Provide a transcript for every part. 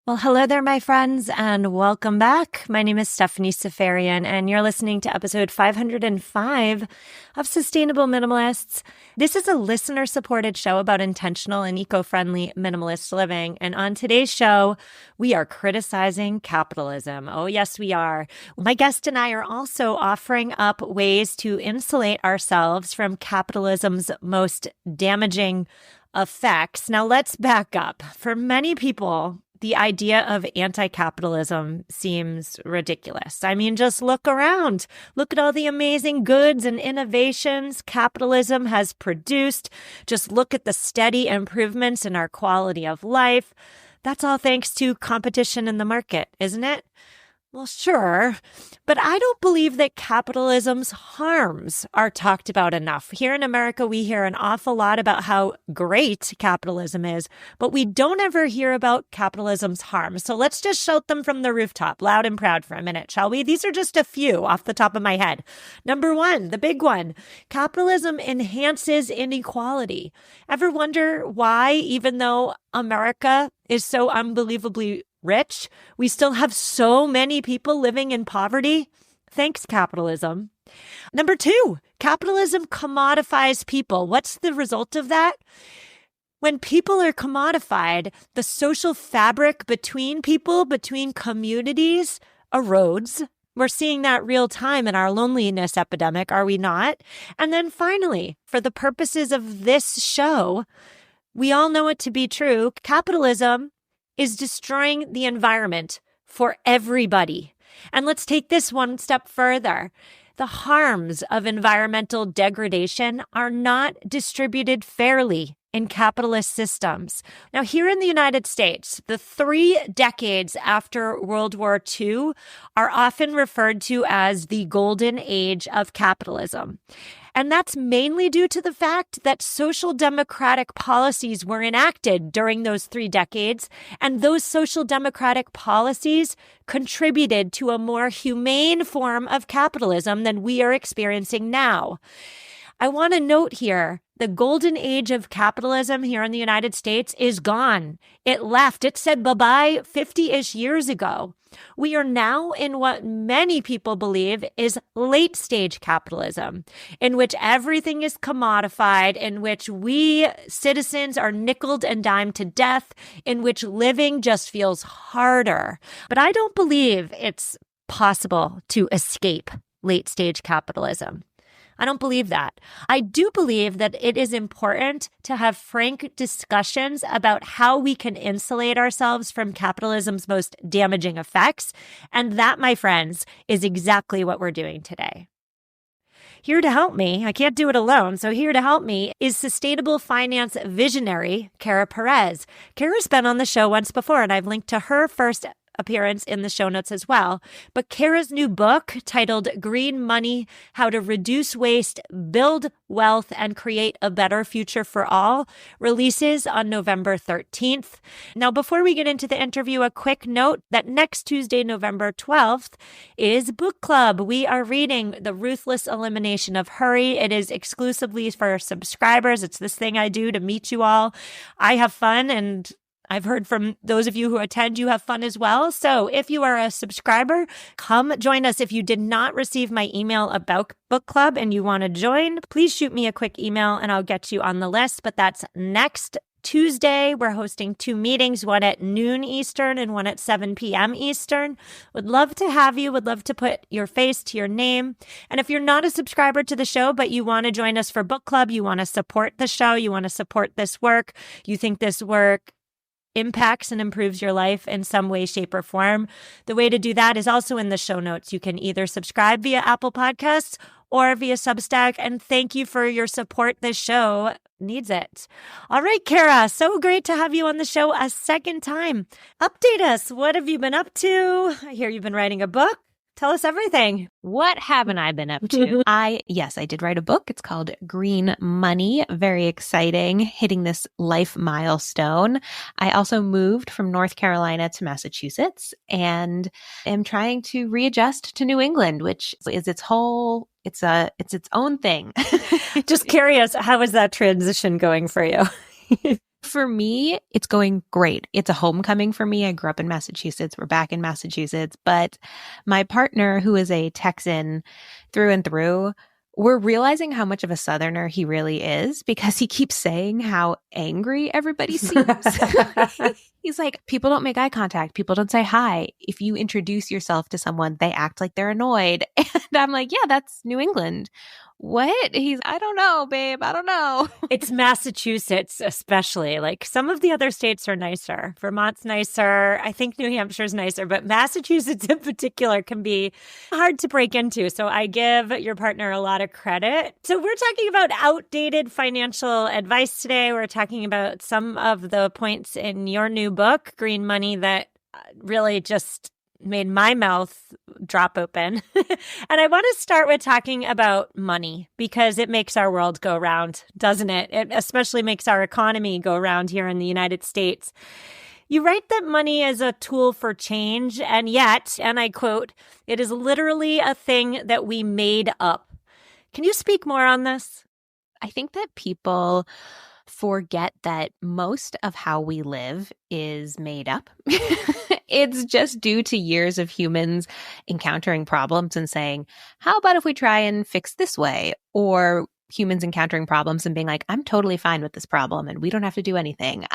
Well, hello there, my friends, and welcome back. My name is Stephanie Safarian, and you're listening to episode 505 of Sustainable Minimalists. This is a listener-supported show about intentional and eco-friendly minimalist living. And on today's show, we are criticizing capitalism. Oh, yes, we are. My guest and I are also offering up ways to insulate ourselves from capitalism's most damaging effects. Now, let's back up. For many people, the idea of anti-capitalism seems ridiculous. I mean, just look around. Look at all the amazing goods and innovations capitalism has produced. Just look at the steady improvements in our quality of life. That's all thanks to competition in the market, isn't it? Well, sure, but I don't believe that capitalism's harms are talked about enough. Here in America, we hear an awful lot about how great capitalism is, but we don't ever hear about capitalism's harms. So let's just shout them from the rooftop, loud and proud for a minute, shall we? These are just a few off the top of my head. Number one, the big one, capitalism enhances inequality. Ever wonder why, even though America is so unbelievably rich, we still have so many people living in poverty? Thanks, capitalism. Number two, capitalism commodifies people. What's the result of that? When people are commodified, the social fabric between people, between communities, erodes. We're seeing that real time in our loneliness epidemic, are we not? And then finally, for the purposes of this show, we all know it to be true, capitalism is destroying the environment for everybody. And let's take this one step further. The harms of environmental degradation are not distributed fairly in capitalist systems. Now, here in the United States, the 3 decades after World War II are often referred to as the golden age of capitalism. And that's mainly due to the fact that social democratic policies were enacted during those 3 decades, and those social democratic policies contributed to a more humane form of capitalism than we are experiencing now. I want to note here, the golden age of capitalism here in the United States is gone. It left. It said bye-bye 50-ish years ago. We are now in what many people believe is late-stage capitalism, in which everything is commodified, in which we citizens are nickled and dimed to death, in which living just feels harder. But I don't believe it's possible to escape late-stage capitalism. I don't believe that. I do believe that it is important to have frank discussions about how we can insulate ourselves from capitalism's most damaging effects. And that, my friends, is exactly what we're doing today. Here to help me, I can't do it alone, so here to help me is sustainable finance visionary, Kara Perez. Kara's been on the show once before, and I've linked to her first appearance in the show notes as well. But Kara's new book, titled Green Money: How to Reduce Waste, Build Wealth, and Create a Better Future for All, releases on November 13th. Now, before we get into the interview, a quick note that next Tuesday, November 12th, is book club. We are reading The Ruthless Elimination of Hurry. It is exclusively for subscribers. It's this thing I do to meet you all. I have fun, and I've heard from those of you who attend, you have fun as well. So if you are a subscriber, come join us. If you did not receive my email about book club and you want to join, please shoot me a quick email and I'll get you on the list. But that's next Tuesday. We're hosting 2 meetings, one at noon Eastern and one at 7 p.m. Eastern. Would love to have you. Would love to put your face to your name. And if you're not a subscriber to the show, but you want to join us for book club, you want to support the show, you want to support this work, you think this work impacts and improves your life in some way, shape, or form, the way to do that is also in the show notes. You can either subscribe via Apple Podcasts or via Substack. And thank you for your support. This show needs it. All right, Kara, so great to have you on the show a second time. Update us. What have you been up to? I hear you've been writing a book. Tell us everything. What haven't I been up to? I did write a book. It's called Green Money. Very exciting, hitting this life milestone. I also moved from North Carolina to Massachusetts and am trying to readjust to New England, which is its own thing. Just curious, how is that transition going for you? For me, it's going great. It's a homecoming for me. I grew up in Massachusetts. We're back in Massachusetts. But my partner, who is a Texan through and through, we're realizing how much of a Southerner he really is because he keeps saying how angry everybody seems. He's like, people don't make eye contact. People don't say hi. If you introduce yourself to someone, they act like they're annoyed. And I'm like, yeah, that's New England. What? I don't know, babe. I don't know. It's Massachusetts, especially. Like some of the other states are nicer. Vermont's nicer. I think New Hampshire's nicer, but Massachusetts in particular can be hard to break into. So I give your partner a lot of credit. So we're talking about outdated financial advice today. We're talking about some of the points in your new book, Green Money, that really just made my mouth drop open. And I want to start with talking about money because it makes our world go round, doesn't it? It especially makes our economy go round here in the United States. You write that money is a tool for change, and yet, and I quote, it is literally a thing that we made up. Can you speak more on this? I think that people forget that most of how we live is made up. It's just due to years of humans encountering problems and saying, how about if we try and fix this way? Or humans encountering problems and being like, I'm totally fine with this problem and we don't have to do anything.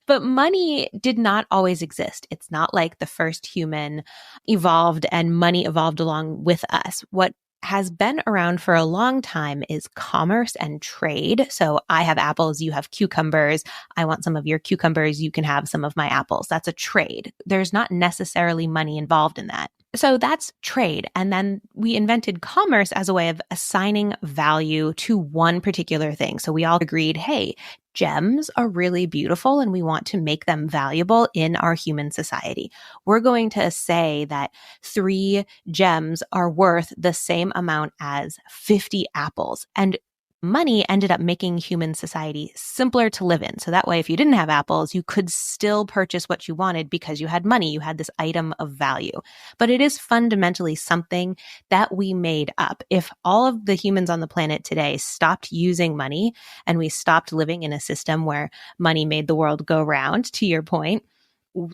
But money did not always exist. It's not like the first human evolved and money evolved along with us. What has been around for a long time is commerce and trade. So I have apples, you have cucumbers. I want some of your cucumbers, you can have some of my apples. That's a trade. There's not necessarily money involved in that. So that's trade. And then we invented commerce as a way of assigning value to one particular thing. So we all agreed, hey, gems are really beautiful and we want to make them valuable in our human society. We're going to say that 3 gems are worth the same amount as 50 apples. And money ended up making human society simpler to live in. So that way, if you didn't have apples, you could still purchase what you wanted because you had money, you had this item of value. But it is fundamentally something that we made up. If all of the humans on the planet today stopped using money and we stopped living in a system where money made the world go round, to your point,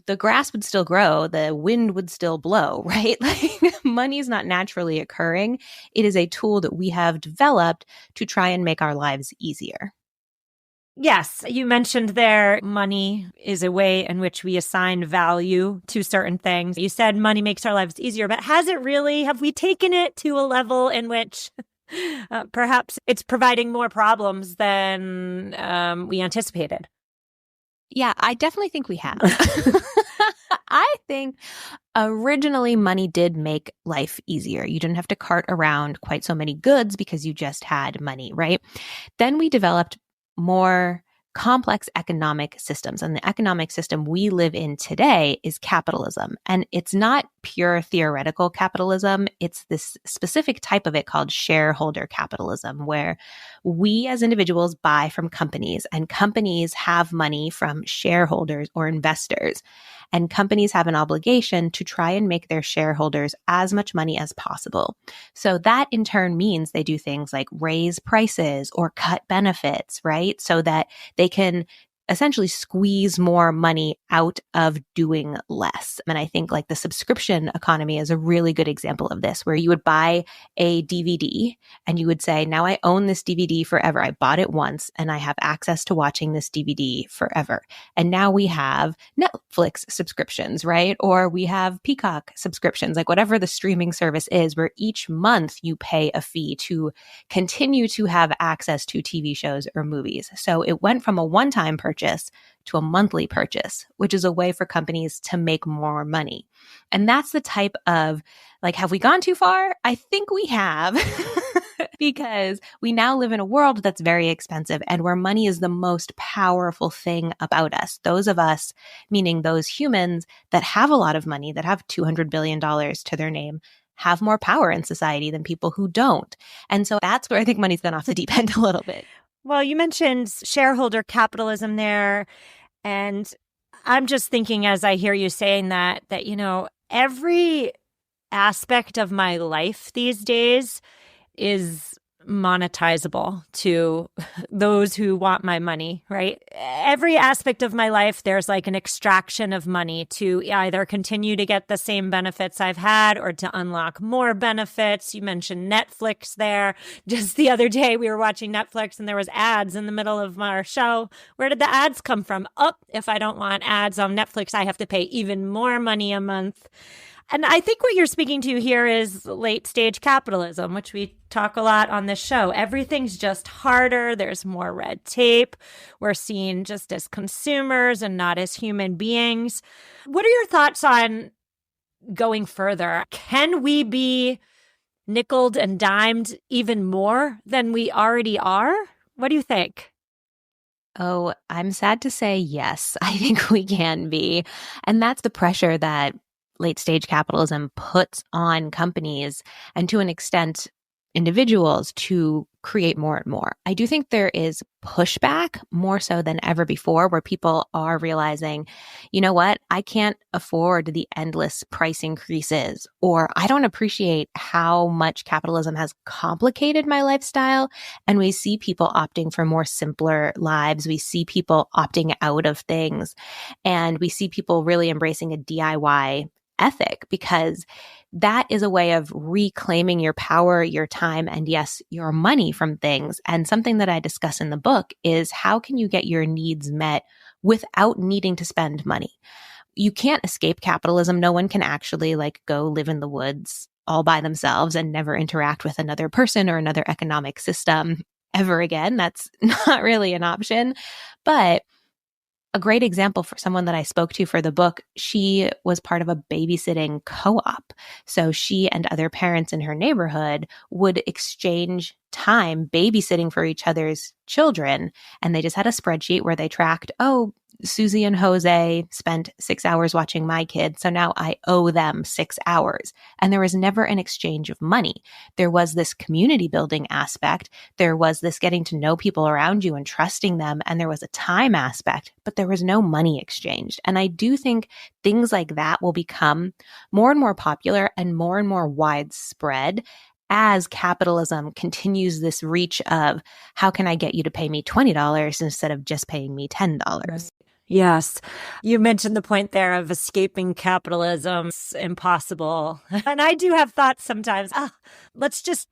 the grass would still grow, the wind would still blow, right? Like money is not naturally occurring. It is a tool that we have developed to try and make our lives easier. Yes, you mentioned there money is a way in which we assign value to certain things. You said money makes our lives easier, but has it really? Have we taken it to a level in which perhaps it's providing more problems than we anticipated? Yeah, I definitely think we have. I think originally money did make life easier. You didn't have to cart around quite so many goods because you just had money, right? Then we developed more complex economic systems. And the economic system we live in today is capitalism. And it's not pure theoretical capitalism. It's this specific type of it called shareholder capitalism, where we as individuals buy from companies and companies have money from shareholders or investors. And companies have an obligation to try and make their shareholders as much money as possible. So that in turn means they do things like raise prices or cut benefits, right? So that they can essentially squeeze more money out of doing less. And I think like the subscription economy is a really good example of this, where you would buy a DVD and you would say, now I own this DVD forever. I bought it once and I have access to watching this DVD forever. And now we have Netflix subscriptions, right? Or we have Peacock subscriptions, like whatever the streaming service is, where each month you pay a fee to continue to have access to TV shows or movies. So it went from a one-time purchase to a monthly purchase, which is a way for companies to make more money. And that's the type of, like, have we gone too far? I think we have, because we now live in a world that's very expensive and where money is the most powerful thing about us. Those of us, meaning those humans that have a lot of money, that have $200 billion to their name, have more power in society than people who don't. And so that's where I think money's gone off the deep end a little bit. Well, you mentioned shareholder capitalism there, and I'm just thinking as I hear you saying that, you know, every aspect of my life these days is monetizable to those who want my money, right? Every aspect of my life, there's like an extraction of money to either continue to get the same benefits I've had or to unlock more benefits. You mentioned Netflix there. Just the other day, we were watching Netflix and there was ads in the middle of our show. Where did the ads come from? Oh, if I don't want ads on Netflix, I have to pay even more money a month. And I think what you're speaking to here is late stage capitalism, which we talk a lot on this show. Everything's just harder. There's more red tape. We're seen just as consumers and not as human beings. What are your thoughts on going further? Can we be nickeled and dimed even more than we already are? What do you think? Oh, I'm sad to say yes, I think we can be. And that's the pressure that late stage capitalism puts on companies and to an extent individuals to create more and more. I do think there is pushback more so than ever before where people are realizing, you know what, I can't afford the endless price increases, or I don't appreciate how much capitalism has complicated my lifestyle. And we see people opting for more simpler lives. We see people opting out of things, and we see people really embracing a DIY ethic, because that is a way of reclaiming your power, your time, and yes, your money from things. And something that I discuss in the book is how can you get your needs met without needing to spend money? You can't escape capitalism. No one can actually go live in the woods all by themselves and never interact with another person or another economic system ever again. That's not really an option. But a great example for someone that I spoke to for the book, she was part of a babysitting co-op. So she and other parents in her neighborhood would exchange time babysitting for each other's children. And they just had a spreadsheet where they tracked, oh, Susie and Jose spent 6 hours watching my kid, so now I owe them 6 hours. And there was never an exchange of money. There was this community building aspect. There was this getting to know people around you and trusting them. And there was a time aspect, but there was no money exchanged. And I do think things like that will become more and more popular and more widespread as capitalism continues this reach of how can I get you to pay me $20 instead of just paying me $10? Yes. You mentioned the point there of escaping capitalism. It's impossible. And I do have thoughts sometimes, let's just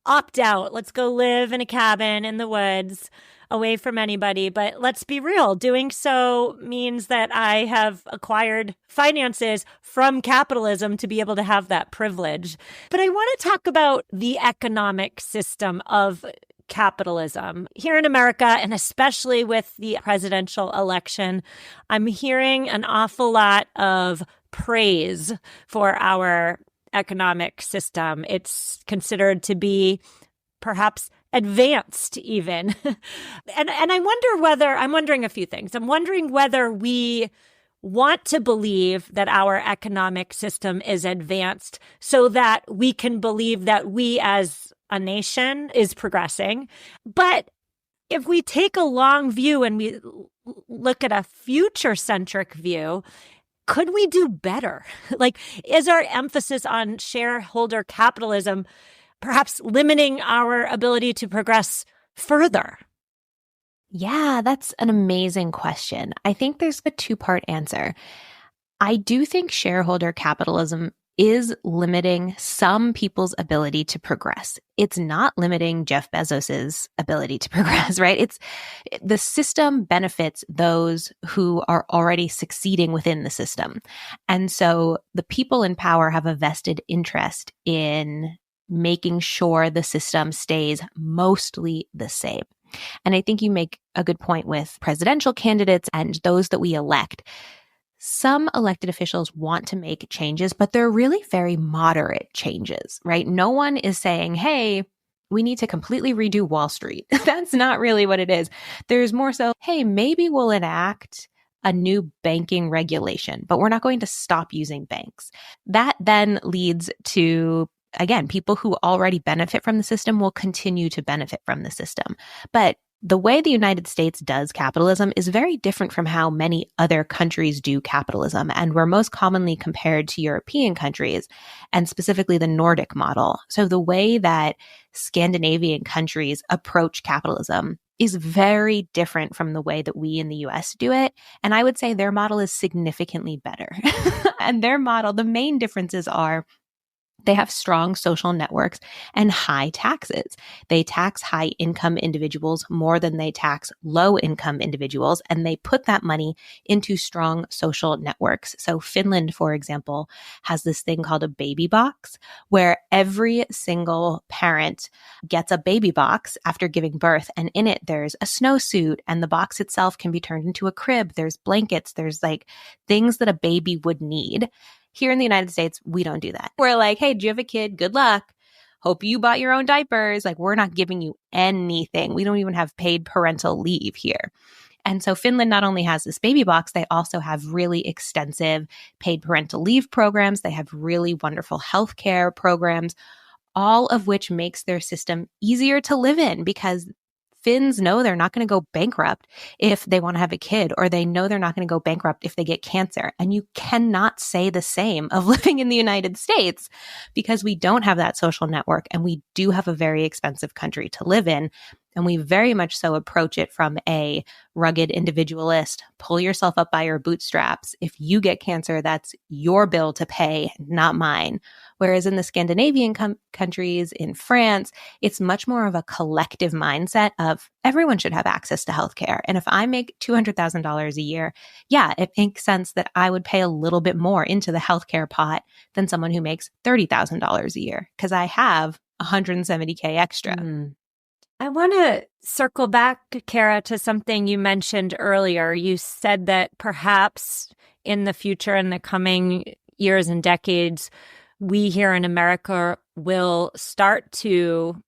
opt out. Let's go live in a cabin in the woods away from anybody. But let's be real. Doing so means that I have acquired finances from capitalism to be able to have that privilege. But I want to talk about the economic system of capitalism here in America, and especially with the presidential election. I'm hearing an awful lot of praise for our economic system. It's considered to be perhaps advanced even. And I'm wondering a few things. I'm wondering whether we want to believe that our economic system is advanced so that we can believe that we as a nation is progressing. But if we take a long view and we look at a future-centric view, could we do better? Is our emphasis on shareholder capitalism perhaps limiting our ability to progress further? Yeah, that's an amazing question. I think there's a two-part answer. I do think shareholder capitalism is limiting some people's ability to progress. It's not limiting Jeff Bezos's ability to progress, right? The system benefits those who are already succeeding within the system. And so the people in power have a vested interest in making sure the system stays mostly the same. And I think you make a good point with presidential candidates and those that we elect. Some elected officials want to make changes, but they're really very moderate changes, right? No one is saying, hey, we need to completely redo Wall Street. That's not really what it is. There's more so, hey, maybe we'll enact a new banking regulation, but we're not going to stop using banks. That then leads to, again, people who already benefit from the system will continue to benefit from the system. But The way the United States does capitalism is very different from how many other countries do capitalism, and we're most commonly compared to European countries, and specifically the Nordic model. So the way that Scandinavian countries approach capitalism is very different from the way that we in the US do it, and I would say their model is significantly better. And their model, the main differences are they have strong social networks and high taxes. They tax high income individuals more than they tax low income individuals, and they put that money into strong social networks. So Finland, for example, has this thing called a baby box where every single parent gets a baby box after giving birth, and in it there's a snowsuit, and the box itself can be turned into a crib. There's blankets, there's like things that a baby would need. Here in the United States, we don't do that. We're like, hey, do you have a kid? Good luck. Hope you bought your own diapers. Like, we're not giving you anything. We don't even have paid parental leave here. And so Finland not only has this baby box, they also have really extensive paid parental leave programs. They have really wonderful healthcare programs, all of which makes their system easier to live in because Finns know they're not going to go bankrupt if they want to have a kid, or they know they're not going to go bankrupt if they get cancer. And you cannot say the same of living in the United States because we don't have that social network and we do have a very expensive country to live in. And we very much so approach it from a rugged individualist, pull yourself up by your bootstraps. If you get cancer, that's your bill to pay, not mine. Whereas in the Scandinavian countries, in France, it's much more of a collective mindset of everyone should have access to healthcare. And if I make $200,000 a year, yeah, it makes sense that I would pay a little bit more into the healthcare pot than someone who makes $30,000 a year because I have $170K extra. I want to circle back, Kara, to something you mentioned earlier. You said that perhaps in the future, in the coming years and decades, we here in America will start to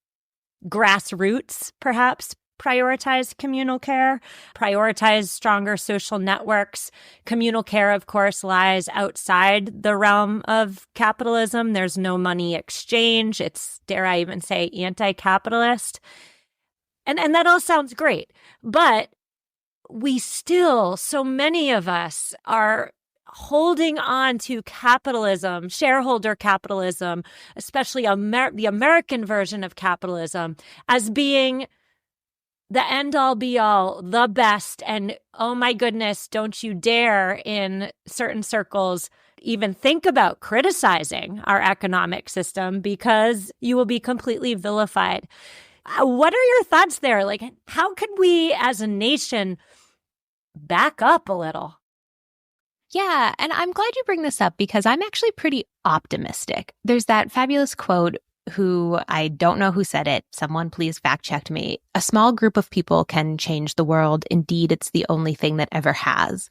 grassroots, perhaps, prioritize communal care, prioritize stronger social networks. Communal care, of course, lies outside the realm of capitalism. There's no money exchange. It's, dare I even say, anti-capitalist. And that all sounds great, but we still, so many of us are holding on to capitalism, shareholder capitalism, especially the American version of capitalism, as being the end-all be-all, the best. And oh my goodness, don't you dare in certain circles even think about criticizing our economic system because you will be completely vilified. What are your thoughts there? Like, how could we as a nation back up a little? Yeah, and I'm glad you bring this up because I'm actually pretty optimistic. There's that fabulous quote who I don't know who said it. Someone please fact check me. A small group of people can change the world. Indeed, it's the only thing that ever has.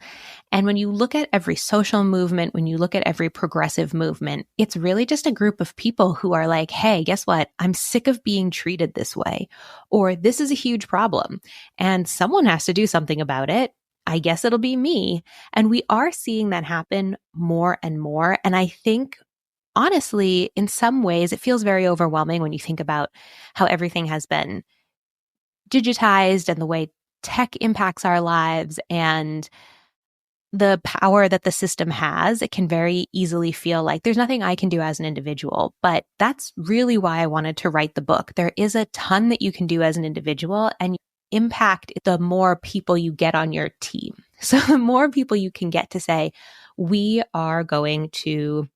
And when you look at every social movement, when you look at every progressive movement, it's really just a group of people who are like, hey, guess what? I'm sick of being treated this way, or this is a huge problem and someone has to do something about it. I guess it'll be me. And we are seeing that happen more and more. And I think honestly, in some ways, it feels very overwhelming when you think about how everything has been digitized and the way tech impacts our lives and the power that the system has. It can very easily feel like there's nothing I can do as an individual. But that's really why I wanted to write the book. There is a ton that you can do as an individual, and you impact the more people you get on your team. So the more people you can get to say, we are going to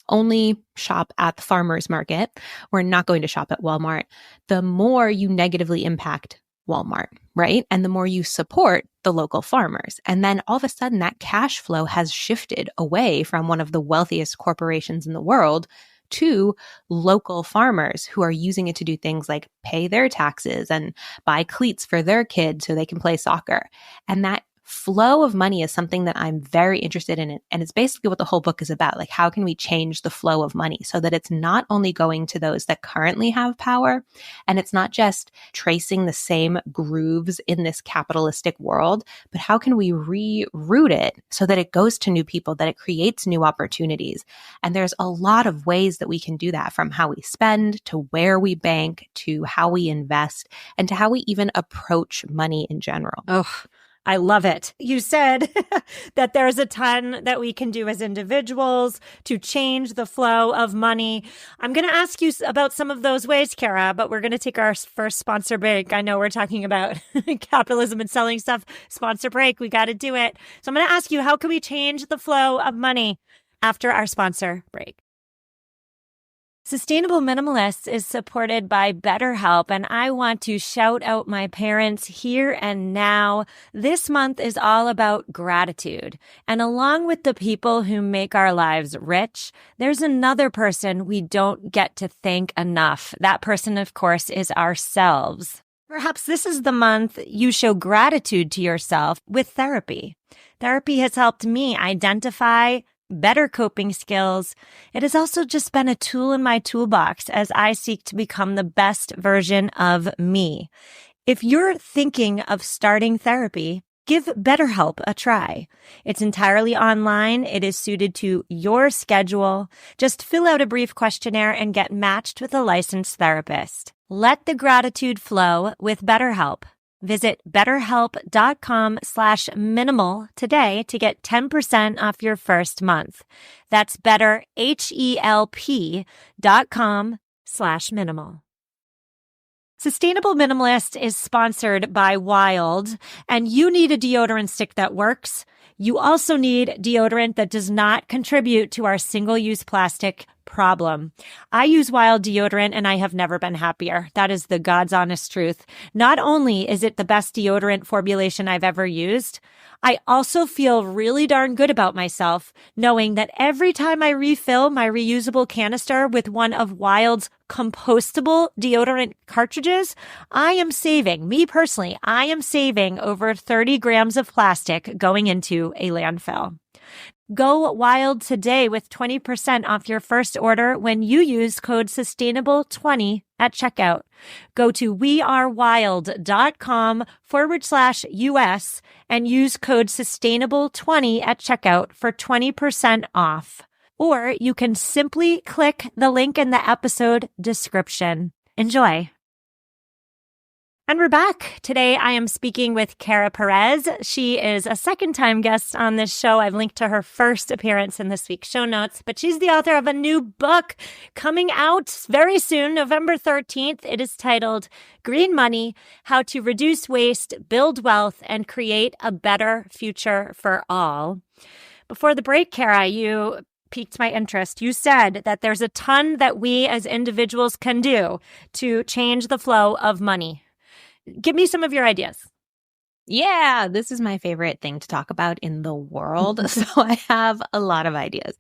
only shop at the farmer's market, we're not going to shop at Walmart, the more you negatively impact Walmart, right? And the more you support the local farmers. And then all of a sudden that cash flow has shifted away from one of the wealthiest corporations in the world to local farmers who are using it to do things like pay their taxes and buy cleats for their kids so they can play soccer. And that flow of money is something that I'm very interested in. And it's basically what the whole book is about. Like, how can we change the flow of money so that it's not only going to those that currently have power, and it's not just tracing the same grooves in this capitalistic world, but how can we reroute it so that it goes to new people, that it creates new opportunities? And there's a lot of ways that we can do that, from how we spend to where we bank to how we invest and to how we even approach money in general. Oh, I love it. You said that there's a ton that we can do as individuals to change the flow of money. I'm going to ask you about some of those ways, Kara, but we're going to take our first sponsor break. I know we're talking about capitalism and selling stuff. Sponsor break. We got to do it. So I'm going to ask you, how can we change the flow of money after our sponsor break? Sustainable Minimalists is supported by BetterHelp, and I want to shout out my parents here and now. This month is all about gratitude. And along with the people who make our lives rich, there's another person we don't get to thank enough. That person, of course, is ourselves. Perhaps this is the month you show gratitude to yourself with therapy. Therapy has helped me identify better coping skills. It has also just been a tool in my toolbox as I seek to become the best version of me. If you're thinking of starting therapy, give BetterHelp a try. It's entirely online. It is suited to your schedule. Just fill out a brief questionnaire and get matched with a licensed therapist. Let the gratitude flow with BetterHelp. Visit betterhelp.com/minimal today to get 10% off your first month. That's betterhelp.com/minimal. Sustainable Minimalist is sponsored by Wild, and you need a deodorant stick that works. You also need deodorant that does not contribute to our single-use plastic problem. I use Wild deodorant and I have never been happier. That is the God's honest truth. Not only is it the best deodorant formulation I've ever used, I also feel really darn good about myself knowing that every time I refill my reusable canister with one of Wild's compostable deodorant cartridges, I am saving over 30 grams of plastic going into a landfill. Go Wild today with 20% off your first order when you use code SUSTAINABLE20 at checkout. Go to wearewild.com/US and use code SUSTAINABLE20 at checkout for 20% off. Or you can simply click the link in the episode description. Enjoy. And we're back. Today I am speaking with Kara Perez. She is a second-time guest on this show. I've linked to her first appearance in this week's show notes, but she's the author of a new book coming out very soon, November 13th. It is titled Green Money: How to Reduce Waste, Build Wealth, and Create a Better Future for All. Before the break, Kara, you piqued my interest. You said that there's a ton that we as individuals can do to change the flow of money. Give me some of your ideas. Yeah, this is my favorite thing to talk about in the world. So I have a lot of ideas.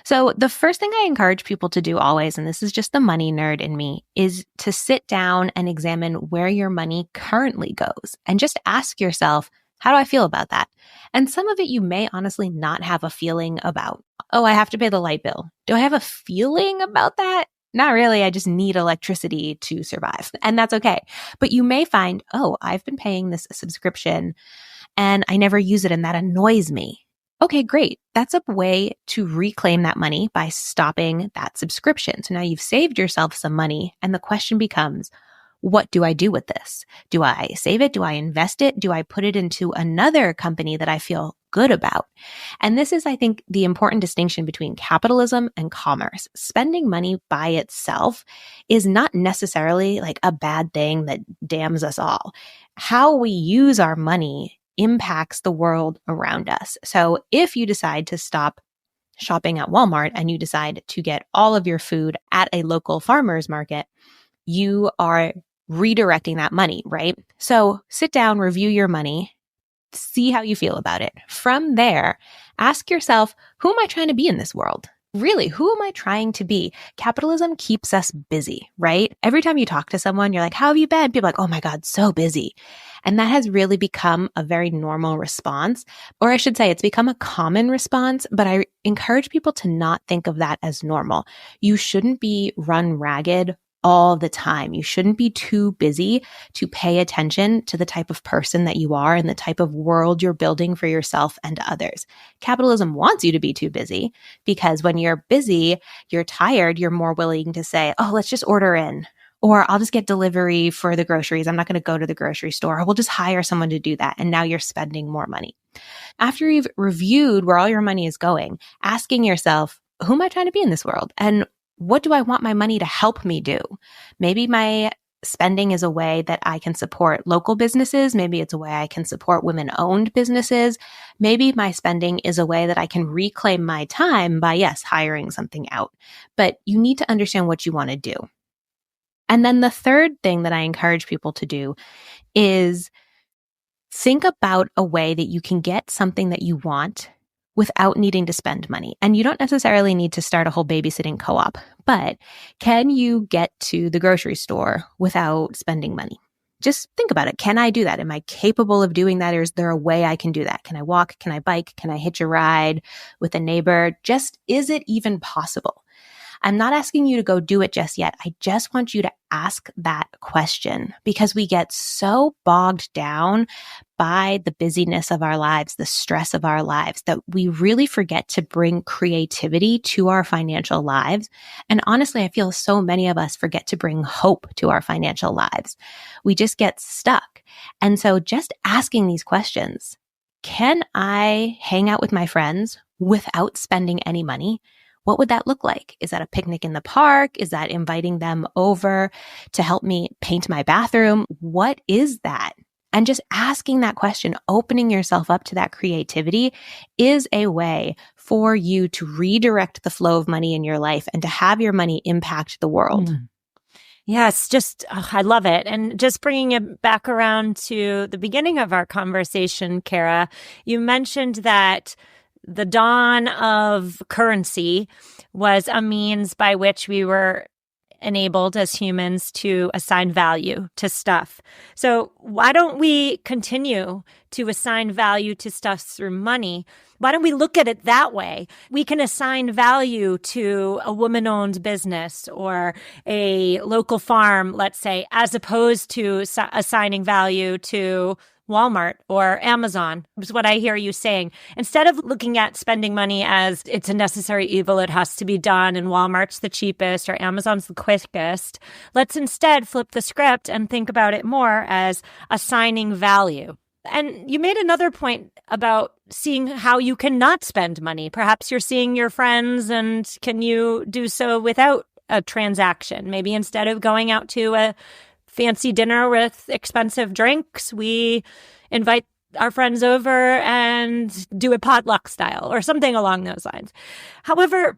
So the first thing I encourage people to do always, and this is just the money nerd in me, is to sit down and examine where your money currently goes and just ask yourself, how do I feel about that? And some of it you may honestly not have a feeling about. Oh, I have to pay the light bill. Do I have a feeling about that? Not really. I just need electricity to survive. And that's okay. But you may find, oh, I've been paying this subscription and I never use it and that annoys me. Okay, great. That's a way to reclaim that money by stopping that subscription. So now you've saved yourself some money and the question becomes, what do I do with this? Do I save it? Do I invest it? Do I put it into another company that I feel good about? And this is, I think, the important distinction between capitalism and commerce. Spending money by itself is not necessarily like a bad thing that damns us all. How we use our money impacts the world around us. So if you decide to stop shopping at Walmart and you decide to get all of your food at a local farmer's market, you are redirecting that money, right? So sit down, review your money, see how you feel about it. From there, ask yourself, who am I trying to be in this world? Really, who am I trying to be? Capitalism keeps us busy, right? Every time you talk to someone, you're like, how have you been? People are like, oh my God, so busy. And that has really become a very normal response, or I should say it's become a common response, but I encourage people to not think of that as normal. You shouldn't be run ragged all the time. You shouldn't be too busy to pay attention to the type of person that you are and the type of world you're building for yourself and others. Capitalism wants you to be too busy because when you're busy, you're tired, you're more willing to say, oh, let's just order in. Or I'll just get delivery for the groceries. I'm not going to go to the grocery store. Or we'll just hire someone to do that. And now you're spending more money. After you've reviewed where all your money is going, asking yourself, who am I trying to be in this world? And what do I want my money to help me do? Maybe my spending is a way that I can support local businesses. Maybe it's a way I can support women-owned businesses. Maybe my spending is a way that I can reclaim my time by, yes, hiring something out. But you need to understand what you want to do. And then the third thing that I encourage people to do is think about a way that you can get something that you want without needing to spend money. And you don't necessarily need to start a whole babysitting co-op, but can you get to the grocery store without spending money? Just think about it. Can I do that? Am I capable of doing that? Or is there a way I can do that? Can I walk? Can I bike? Can I hitch a ride with a neighbor? Just, is it even possible? I'm not asking you to go do it just yet. I just want you to ask that question because we get so bogged down by the busyness of our lives, the stress of our lives, that we really forget to bring creativity to our financial lives. And honestly, I feel so many of us forget to bring hope to our financial lives. We just get stuck. And so just asking these questions, can I hang out with my friends without spending any money? What would that look like? Is that a picnic in the park? Is that inviting them over to help me paint my bathroom? What is that? And just asking that question, opening yourself up to that creativity is a way for you to redirect the flow of money in your life and to have your money impact the world. Yes, I love it. And just bringing it back around to the beginning of our conversation, Kara, you mentioned that the dawn of currency was a means by which we were enabled as humans to assign value to stuff. So why don't we continue to assign value to stuff through money? Why don't we look at it that way? We can assign value to a woman-owned business or a local farm, let's say, as opposed to assigning value to Walmart or Amazon, is what I hear you saying. Instead of looking at spending money as it's a necessary evil, it has to be done, and Walmart's the cheapest or Amazon's the quickest, let's instead flip the script and think about it more as assigning value. And you made another point about seeing how you cannot spend money. Perhaps you're seeing your friends, and can you do so without a transaction? Maybe instead of going out to a fancy dinner with expensive drinks, we invite our friends over and do a potluck style or something along those lines. However,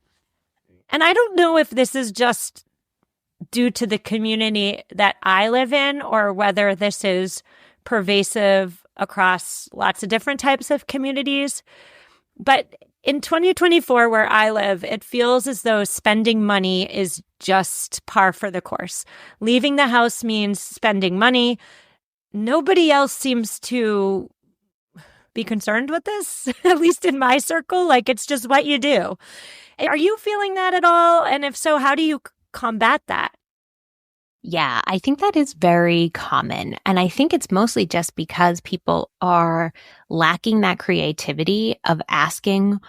and I don't know if this is just due to the community that I live in or whether this is pervasive across lots of different types of communities, but in 2024, where I live, it feels as though spending money is just par for the course. Leaving the house means spending money. Nobody else seems to be concerned with this, at least in my circle. Like, it's just what you do. Are you feeling that at all? And if so, how do you combat that? Yeah, I think that is very common. And I think it's mostly just because people are lacking that creativity of asking,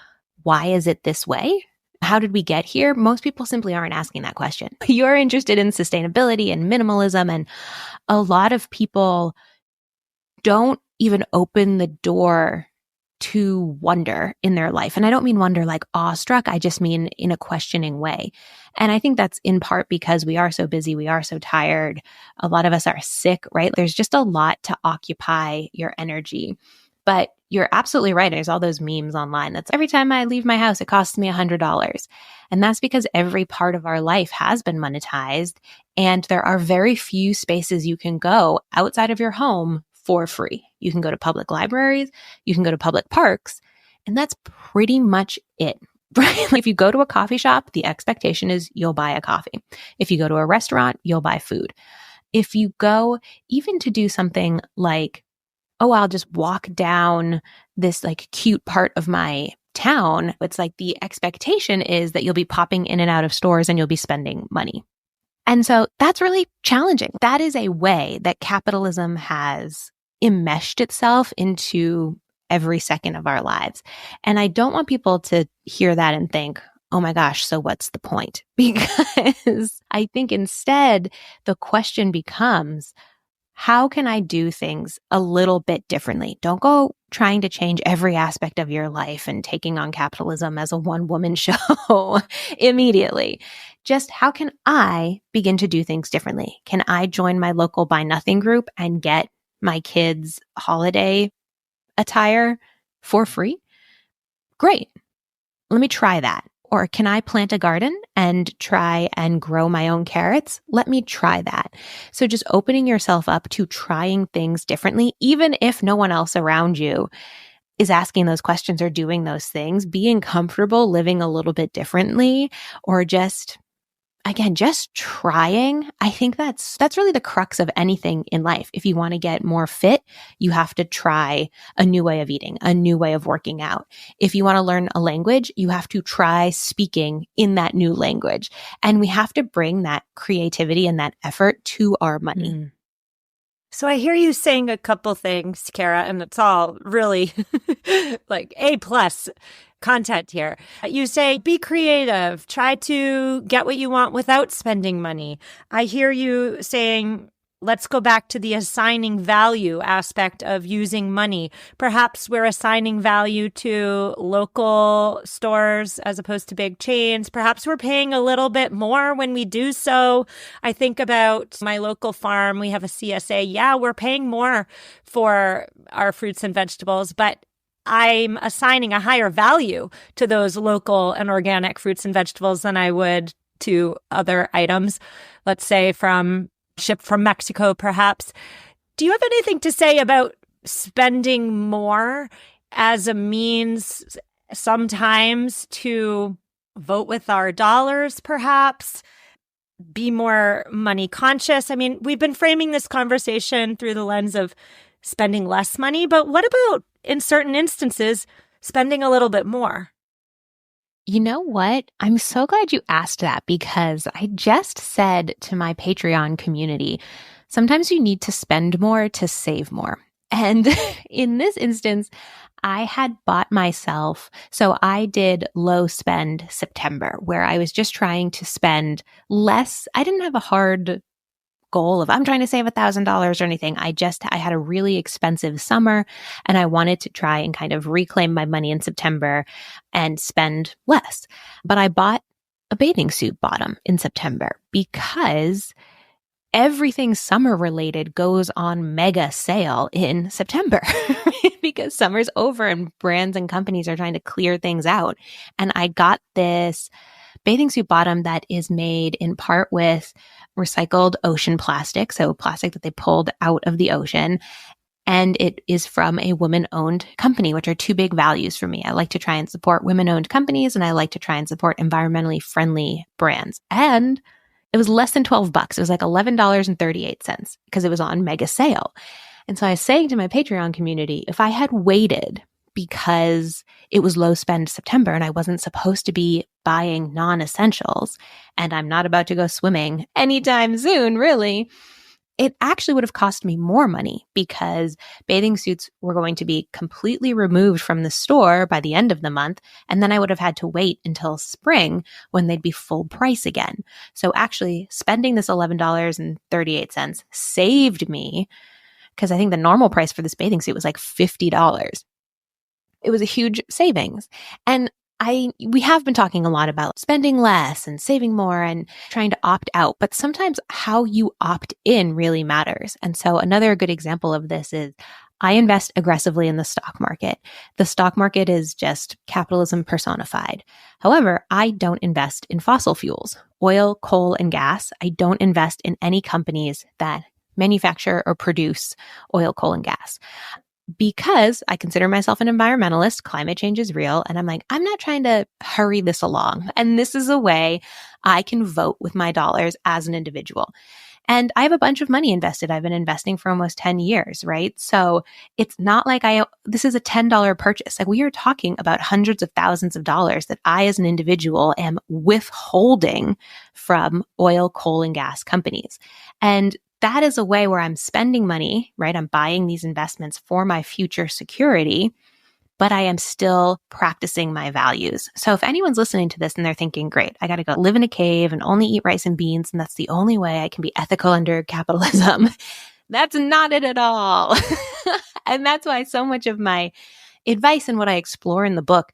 why is it this way? How did we get here? Most people simply aren't asking that question. You're interested in sustainability and minimalism, and a lot of people don't even open the door to wonder in their life. And I don't mean wonder like awestruck. I just mean in a questioning way. And I think that's in part because we are so busy. We are so tired. A lot of us are sick, right? There's just a lot to occupy your energy. But you're absolutely right. There's all those memes online. That's every time I leave my house, it costs me $100. And that's because every part of our life has been monetized. And there are very few spaces you can go outside of your home for free. You can go to public libraries, you can go to public parks, and that's pretty much it. right? If you go to a coffee shop, the expectation is you'll buy a coffee. If you go to a restaurant, you'll buy food. If you go even to do something like, oh, I'll just walk down this like cute part of my town, it's like the expectation is that you'll be popping in and out of stores and you'll be spending money. And so that's really challenging. That is a way that capitalism has enmeshed itself into every second of our lives. And I don't want people to hear that and think, oh my gosh, so what's the point? Because I think instead the question becomes, how can I do things a little bit differently? Don't go trying to change every aspect of your life and taking on capitalism as a one-woman show immediately. Just how can I begin to do things differently? Can I join my local Buy Nothing group and get my kids' holiday attire for free? Great. Let me try that. Or can I plant a garden and try and grow my own carrots? Let me try that. So just opening yourself up to trying things differently, even if no one else around you is asking those questions or doing those things, being comfortable living a little bit differently, or just, again, just trying. I think that's really the crux of anything in life. If you want to get more fit, you have to try a new way of eating, a new way of working out. If you want to learn a language, you have to try speaking in that new language. And we have to bring that creativity and that effort to our money. Mm. So I hear you saying a couple things, Kara, and it's all really like A+ content here. You say, be creative, try to get what you want without spending money. I hear you saying, let's go back to the assigning value aspect of using money. Perhaps we're assigning value to local stores as opposed to big chains. Perhaps we're paying a little bit more when we do so. I think about my local farm. We have a CSA. Yeah, we're paying more for our fruits and vegetables, but I'm assigning a higher value to those local and organic fruits and vegetables than I would to other items, let's say shipped from Mexico, perhaps. Do you have anything to say about spending more as a means sometimes to vote with our dollars, perhaps? Be more money conscious? I mean, we've been framing this conversation through the lens of spending less money, but what about, in certain instances, spending a little bit more? You know what? I'm so glad you asked that, because I just said to my Patreon community, sometimes you need to spend more to save more. And in this instance, I had bought myself, so I did low spend September, where I was just trying to spend less. I didn't have a hard goal of I'm trying to save $1,000 or anything. I had a really expensive summer and I wanted to try and kind of reclaim my money in September and spend less. But I bought a bathing suit bottom in September because everything summer related goes on mega sale in September because summer's over and brands and companies are trying to clear things out. And I got this bathing suit bottom that is made in part with recycled ocean plastic, so plastic that they pulled out of the ocean. And it is from a woman-owned company, which are two big values for me. I like to try and support women-owned companies, and I like to try and support environmentally friendly brands. And it was less than $12. It was like $11.38 because it was on mega sale. And so I was saying to my Patreon community, if I had waited because it was low spend September and I wasn't supposed to be buying non-essentials, and I'm not about to go swimming anytime soon, really, it actually would have cost me more money because bathing suits were going to be completely removed from the store by the end of the month. And then I would have had to wait until spring when they'd be full price again. So actually spending this $11.38 saved me, because I think the normal price for this bathing suit was like $50. It was a huge savings. And we have been talking a lot about spending less and saving more and trying to opt out, but sometimes how you opt in really matters. And so another good example of this is I invest aggressively in the stock market. The stock market is just capitalism personified. However, I don't invest in fossil fuels, oil, coal, and gas. I don't invest in any companies that manufacture or produce oil, coal, and gas. because I consider myself an environmentalist. Climate change is real. And I'm like, I'm not trying to hurry this along. And this is a way I can vote with my dollars as an individual. And I have a bunch of money invested. I've been investing for almost 10 years, right? So it's not like this is a $10 purchase. Like, we are talking about hundreds of thousands of dollars that I as an individual am withholding from oil, coal, and gas companies. And that is a way where I'm spending money, right? I'm buying these investments for my future security, but I am still practicing my values. So if anyone's listening to this and they're thinking, great, I got to go live in a cave and only eat rice and beans, and that's the only way I can be ethical under capitalism, that's not it at all. And that's why so much of my advice and what I explore in the book,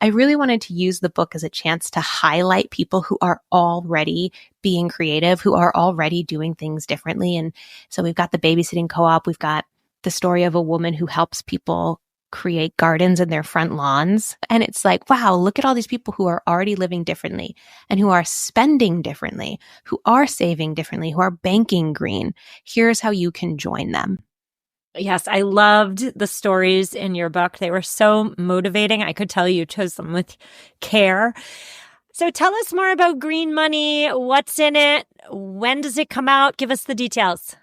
I really wanted to use the book as a chance to highlight people who are already being creative, who are already doing things differently. And so we've got the babysitting co-op. We've got the story of a woman who helps people create gardens in their front lawns. And it's like, wow, look at all these people who are already living differently and who are spending differently, who are saving differently, who are banking green. Here's how you can join them. Yes, I loved the stories in your book. They were so motivating. I could tell you chose them with care. So tell us more about Green Money. What's in it? When does it come out? Give us the details.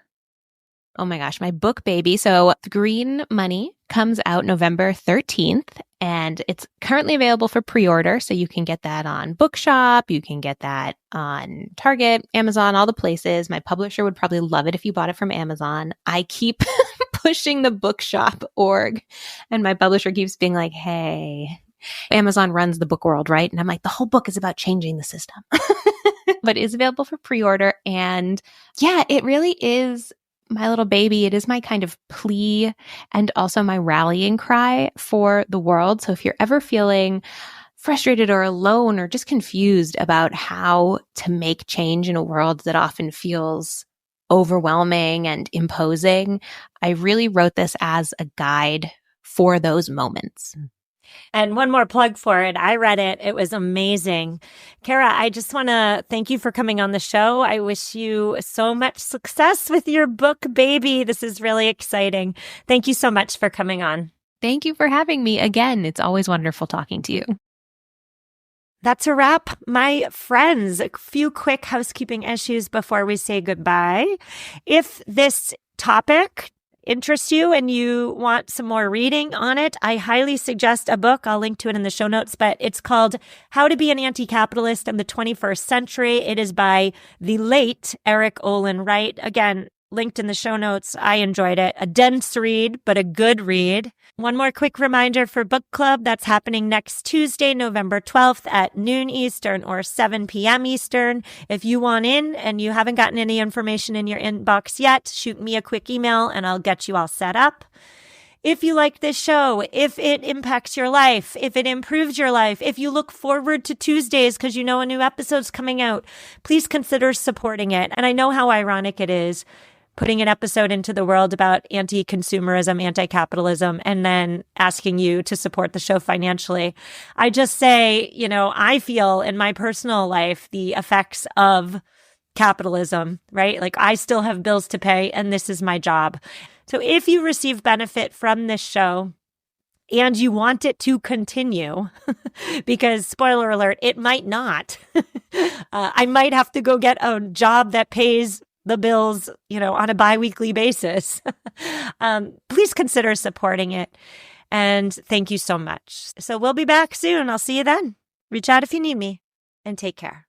Oh my gosh, my book baby. So Green Money comes out November 13th, and it's currently available for pre-order. So you can get that on Bookshop. You can get that on Target, Amazon, all the places. My publisher would probably love it if you bought it from Amazon. I keep pushing the Bookshop org, and my publisher keeps being like, hey, Amazon runs the book world, right? And I'm like, the whole book is about changing the system. But it is available for pre-order. And yeah, it really is my little baby. It is my kind of plea and also my rallying cry for the world. So if you're ever feeling frustrated or alone or just confused about how to make change in a world that often feels overwhelming and imposing, I really wrote this as a guide for those moments. And one more plug for it. I read it. It was amazing. Kara, I just want to thank you for coming on the show. I wish you so much success with your book, baby. This is really exciting. Thank you so much for coming on. Thank you for having me again. It's always wonderful talking to you. That's a wrap, my friends. A few quick housekeeping issues before we say goodbye. If this topic interests you and you want some more reading on it, I highly suggest a book. I'll link to it in the show notes, but it's called How to Be an Anti-Capitalist in the 21st Century. It is by the late Eric Olin Wright. Again, linked in the show notes. I enjoyed it. A dense read, but a good read. One more quick reminder for book club. That's happening next Tuesday, November 12th at noon Eastern or 7 p.m. Eastern. If you want in and you haven't gotten any information in your inbox yet, shoot me a quick email and I'll get you all set up. If you like this show, if it impacts your life, if it improves your life, if you look forward to Tuesdays because you know a new episode's coming out, please consider supporting it. And I know how ironic it is putting an episode into the world about anti-consumerism, anti-capitalism, and then asking you to support the show financially. I just say, I feel in my personal life the effects of capitalism, right? Like, I still have bills to pay and this is my job. So if you receive benefit from this show and you want it to continue, because spoiler alert, it might not. I might have to go get a job that pays the bills, on a biweekly basis. Please consider supporting it. And thank you so much. So we'll be back soon. I'll see you then. Reach out if you need me and take care.